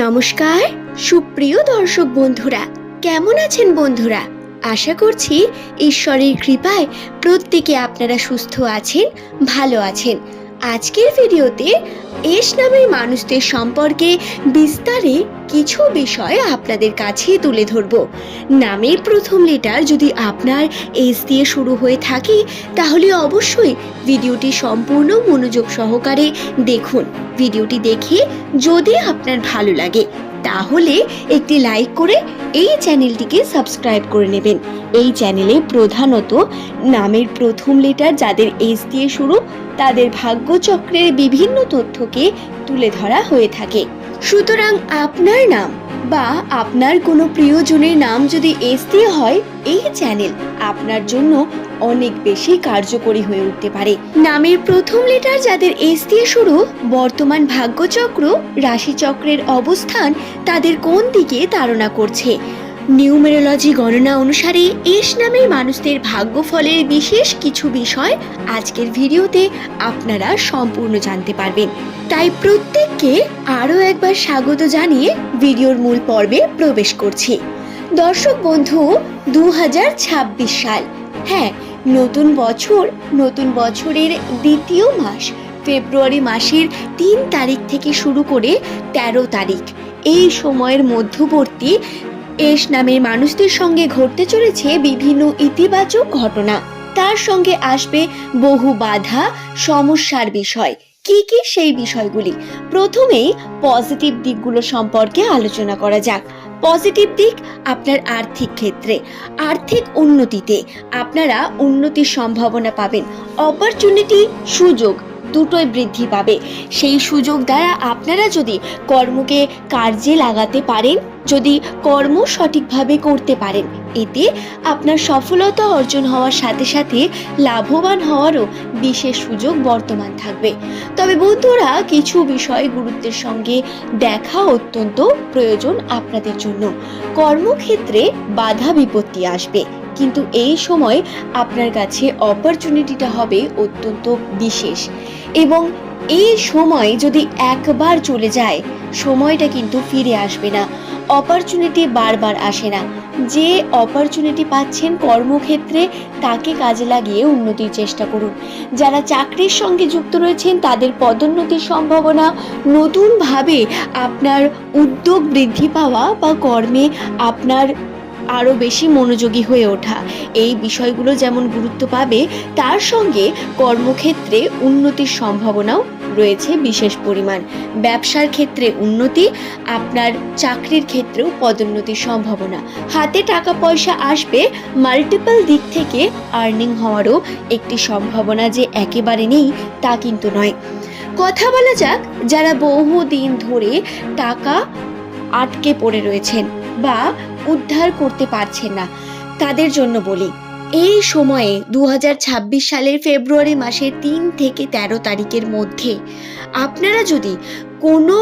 নমস্কার সুপ্রিয় দর্শক বন্ধুরা, কেমন আছেন বন্ধুরা? আশা করছি ঈশ্বরের কৃপায় প্রত্যেকে আপনারা সুস্থ আছেন, ভালো আছেন। আজকের ভিডিওতে এস নামের মানুষদের সম্পর্কে বিস্তারে কিছু বিষয় আপনাদের কাছে তুলে ধরব। নামের প্রথম লেটার যদি আপনার এস দিয়ে শুরু হয়ে থাকে তাহলে অবশ্যই ভিডিওটি সম্পূর্ণ মনোযোগ সহকারে দেখুন। ভিডিওটি দেখে যদি আপনার ভালো লাগে তাহলে একটি লাইক করে এই চ্যানেলটিকে সাবস্ক্রাইব করে নেবেন। এই চ্যানেলে প্রধানত নামের প্রথম লেটার যাদের এস দিয়ে শুরু তাদের ভাগ্যচক্রের বিভিন্ন তথ্যকে তুলে ধরা হয়ে থাকে। সুতরাং আপনার নাম বা আপনার কোনো প্রিয়জনের নাম যদি এস দিয়ে হয়, এই চ্যানেল আপনার জন্য অনেক বেশি কার্যকরী হয়ে উঠতে পারে। নামের প্রথম লেটার যাদের এস দিয়ে শুরু, বর্তমান ভাগ্যচক্র রাশিচক্রের অবস্থান তাদের কোন দিকে তাড়না করছে। নিউমেরোলজি গণনা অনুসারে এস নামের মানুষদের ভাগ্যফলের বিশেষ কিছু বিষয় আজকের ভিডিওতে আপনারা সম্পূর্ণ জানতে পারবেন। তাই প্রত্যেককে আরও একবার স্বাগত জানিয়ে ভিডিওর মূল পর্বে প্রবেশ করছি। দর্শক বন্ধু, 2026 সাল, হ্যাঁ, নতুন বছর, নতুন বছরের দ্বিতীয় মাস ফেব্রুয়ারি মাসের 3 তারিখ থেকে শুরু করে 13 তারিখ, এই সময়ের মধ্যবর্তী এস নামের মানুষদের সঙ্গে ঘটতে চলেছে বিভিন্ন ইতিবাচক ঘটনা। তার সঙ্গে আসবে বহু বাধা, সমস্যার বিষয়। কি কি সেই বিষয়গুলি? প্রথমেই পজিটিভ দিকগুলো সম্পর্কে আলোচনা করা যাক। পজিটিভ দিক, আপনার আর্থিক ক্ষেত্রে, আর্থিক উন্নতিতে আপনারা উন্নতির সম্ভাবনা পাবেন। অপরচুনিটি, সুযোগ দুটোই বৃদ্ধি পাবে। সেই সুযোগ দ্বারা আপনারা যদি কর্মকে কার্যে লাগাতে পারেন, যদি কর্ম সঠিকভাবে করতে পারেন, এতে আপনার সফলতা অর্জন হওয়ার সাথে সাথে লাভবান হওয়ারও বিশেষ সুযোগ বর্তমান থাকবে। তবে বন্ধুরা, কিছু বিষয় গুরুত্বের সঙ্গে দেখা অত্যন্ত প্রয়োজন আপনাদের জন্য। কর্মক্ষেত্রে বাধা বিপত্তি আসবে, কিন্তু এই সময় আপনার কাছে অপরচুনিটিটা হবে অত্যন্ত বিশেষ। এবং এই সময় যদি একবার চলে যায়, সময়টা কিন্তু ফিরে আসবে না। অপরচুনিটি বারবার আসে না। যে অপরচুনিটি পাচ্ছেন কর্মক্ষেত্রে, তাকে কাজে লাগিয়ে উন্নতির চেষ্টা করুন। যারা চাকরির সঙ্গে যুক্ত রয়েছেন তাদের পদোন্নতির সম্ভাবনা, নতুনভাবে আপনার উদ্যোগ বৃদ্ধি পাওয়া বা কর্মে আপনার আরও বেশি মনোযোগী হয়ে ওঠা, এই বিষয়গুলো যেমন গুরুত্ব পাবে, তার সঙ্গে কর্মক্ষেত্রে উন্নতির সম্ভাবনাও রয়েছে বিশেষ পরিমাণ। ব্যবসার ক্ষেত্রে উন্নতি, আপনার চাকরির ক্ষেত্রেও পদোন্নতির সম্ভাবনা। হাতে টাকা পয়সা আসবে, মাল্টিপল দিক থেকে আর্নিং হওয়ারও একটি সম্ভাবনা যে একেবারে নেই তা কিন্তু নয়। কথা বলা যাক যারা বহুদিন ধরে টাকা আটকে পড়ে রয়েছেন বা উদ্ধার করতে পারছেন না, তাদের জন্য বলি, এই সময়ে 2026 সালের ফেব্রুয়ারি মাসের 3 থেকে 13 তারিখের মধ্যে আপনারা যদি কোনো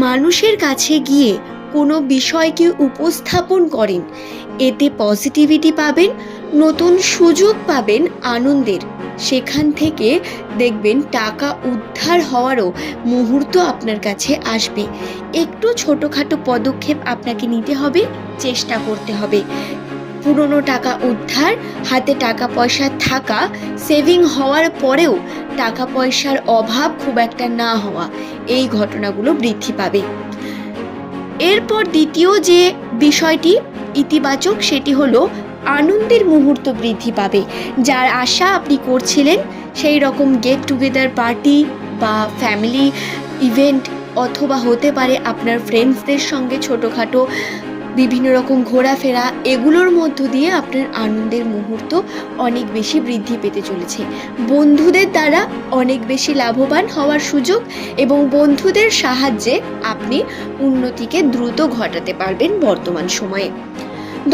মানুষের কাছে গিয়ে কোনো বিষয়কে উপস্থাপন করেন, এতে পজিটিভিটি পাবেন, নতুন সুযোগ পাবেন আনন্দের। সেখান থেকে দেখবেন টাকা উদ্ধার হওয়ারও মুহূর্ত আপনার কাছে আসবে। একটু ছোটোখাটো পদক্ষেপ আপনাকে নিতে হবে, চেষ্টা করতে হবে। পুরনো টাকা উদ্ধার, হাতে টাকা পয়সা থাকা, সেভিং হওয়ার পরেও টাকা পয়সার অভাব খুব একটা না হওয়া, এই ঘটনাগুলো বৃদ্ধি পাবে। এরপর দ্বিতীয় যে বিষয়টি ইতিবাচক, সেটি হলো আনন্দের মুহূর্ত বৃদ্ধি পাবে। যার আশা আপনি করছিলেন, সেই রকম গেট টুগেদার পার্টি বা ফ্যামিলি ইভেন্ট, অথবা হতে পারে আপনার ফ্রেন্ডসদের সঙ্গে ছোটোখাটো বিভিন্ন রকম ঘোরাফেরা, এগুলোর মধ্য দিয়ে আপনার আনন্দের মুহূর্ত অনেক বেশি বৃদ্ধি পেতে চলেছে। বন্ধুদের দ্বারা অনেক বেশি লাভবান হওয়ার সুযোগ এবং বন্ধুদের সাহায্যে আপনি উন্নতিকে দ্রুত ঘটাতে পারবেন বর্তমান সময়ে।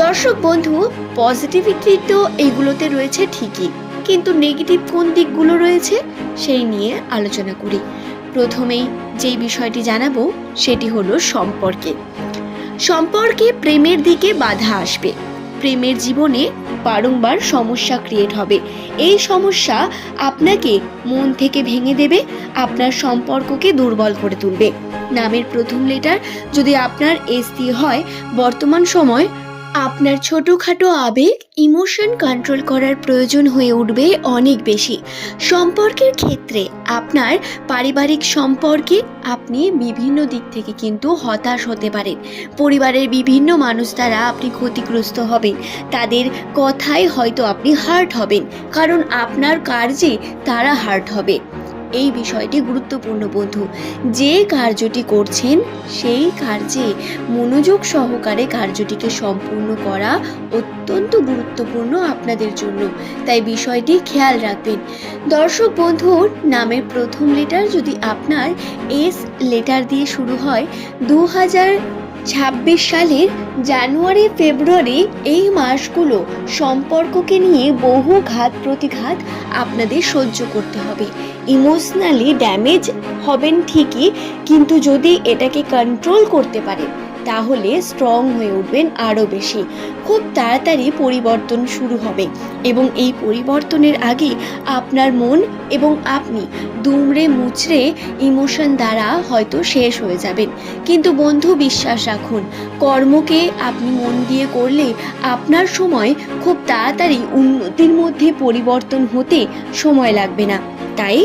দর্শক বন্ধু, পজিটিভিটি তো এগুলোতে রয়েছে ঠিকই, কিন্তু নেগেটিভ কোন দিকগুলো রয়েছে সেই নিয়ে আলোচনা করি। প্রথমেই যেই বিষয়টি জানাবো সেটি হলো সম্পর্কে প্রেমের দিকে বাধা আসবে। প্রেমের জীবনে বারংবার সমস্যা ক্রিয়েট হবে। এই সমস্যা আপনাকে মন থেকে ভেঙে দেবে, আপনার সম্পর্ককে দুর্বল করে তুলবে। নামের প্রথম লেটার যদি আপনার এস দিয়ে হয়, বর্তমান সময় আপনার ছোটখাটো আবেগ ইমোশন কন্ট্রোল করার প্রয়োজন হয়ে উঠবে অনেক বেশি। সম্পর্কের ক্ষেত্রে আপনার পারিবারিক সম্পর্কে আপনি বিভিন্ন দিক থেকে কিন্তু হতাশ হতে পারেন। পরিবারের বিভিন্ন মানুষ দ্বারা আপনি ক্ষতিগ্রস্ত হবেন, তাদের কথায় হয়তো আপনি হার্ট হবেন, কারণ আপনার কার্যে তারা হার্ট হবে। এই বিষয়টি গুরুত্বপূর্ণ বন্ধু। যে কার্যটি করছেন সেই কার্যে মনোযোগ সহকারে কার্যটিকে সম্পূর্ণ করা অত্যন্ত গুরুত্বপূর্ণ আপনাদের জন্য, তাই বিষয়টি খেয়াল রাখবেন। দর্শক বন্ধুর নামের প্রথম লেটার যদি আপনার এস লেটার দিয়ে শুরু হয়, 2026 সালের জানুয়ারি ফেব্রুয়ারি এই মাসগুলো সম্পর্ককে নিয়ে বহু ঘাত প্রতিঘাত আপনাদের সহ্য করতে হবে। ইমোশনালি ড্যামেজ হবেন ঠিকই, কিন্তু যদি এটাকে কন্ট্রোল করতে পারেন তাহলে স্ট্রং হয়ে উঠবেন আরও বেশি। খুব তাড়াতাড়ি পরিবর্তন শুরু হবে এবং এই পরিবর্তনের আগে আপনার মন এবং আপনি দুমড়ে মুচড়ে ইমোশন দ্বারা হয়তো শেষ হয়ে যাবেন। কিন্তু বন্ধু বিশ্বাস রাখুন, কর্মকে আপনি মন দিয়ে করলে আপনার সময় খুব তাড়াতাড়ি উন্নতির মধ্যে পরিবর্তন হতে সময় লাগবে না। তাই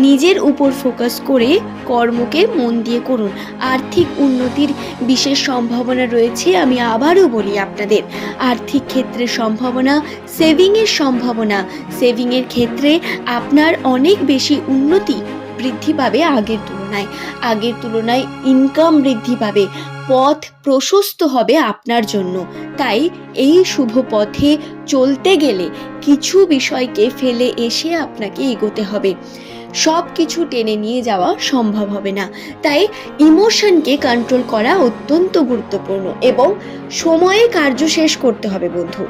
নিজের উপর ফোকাস করে কর্মকে মন দিয়ে করুন। আর্থিক উন্নতির বিশেষ সম্ভাবনা রয়েছে। আমি আবারও বলি আপনাদের, আর্থিক ক্ষেত্রে সম্ভাবনা, সেভিংয়ের সম্ভাবনা। সেভিংয়ের ক্ষেত্রে আপনার অনেক বেশি উন্নতি বৃদ্ধি পাবে আগের তুলনায় ইনকাম বৃদ্ধি পাবে, পথ প্রশস্ত হবে আপনার জন্য। তাই এই শুভ পথে চলতে গেলে কিছু বিষয়কে ফেলে এসে আপনাকে এগোতে হবে। সব কিছু টেনে নিয়ে যাওয়া সম্ভব হবে না, তাই ইমোশনকে কন্ট্রোল করা অত্যন্ত গুরুত্বপূর্ণ এবং সময়ে কার্য শেষ করতে হবে বন্ধু।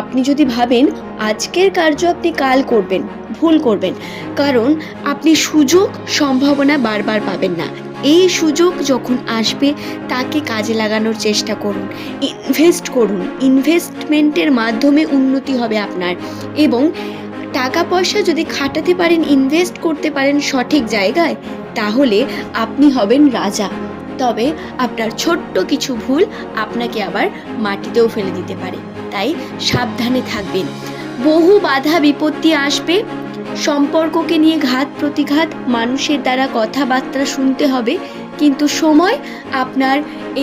আপনি যদি ভাবেন আজকের কার্য আপনি কাল করবেন, ভুল করবেন, কারণ আপনি সুযোগ সম্ভাবনা বারবার পাবেন না। এই সুযোগ যখন আসবে তাকে কাজে লাগানোর চেষ্টা করুন, ইনভেস্ট করুন। ইনভেস্টমেন্টের মাধ্যমে উন্নতি হবে আপনার, এবং টাকা পয়সা যদি খাটাতে পারেন, ইনভেস্ট করতে পারেন সঠিক জায়গায়, তাহলে আপনি হবেন রাজা। তবে আপনার ছোট্ট কিছু ভুল আপনাকে আবার মাটিতেও ফেলে দিতে পারে, তাই সাবধানে থাকবেন। বহু বাধা বিপত্তি আসবে, সম্পর্ককে নিয়ে ঘাত প্রতিঘাত, মানুষের দ্বারা কথাবার্তা শুনতে হবে, কিন্তু সময় আপনার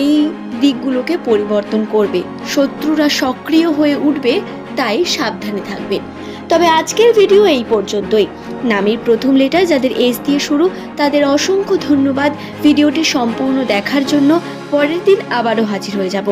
এই দিকগুলোকে পরিবর্তন করবে। শত্রুরা সক্রিয় হয়ে উঠবে, তাই সাবধানে থাকবেন। তবে আজকের ভিডিও এই পর্যন্তই। নামের প্রথম লেটার যাদের এস দিয়ে শুরু তাদের অসংখ্য ধন্যবাদ ভিডিওটি সম্পূর্ণ দেখার জন্য। পরের দিন আবারও হাজির হয়ে যাব।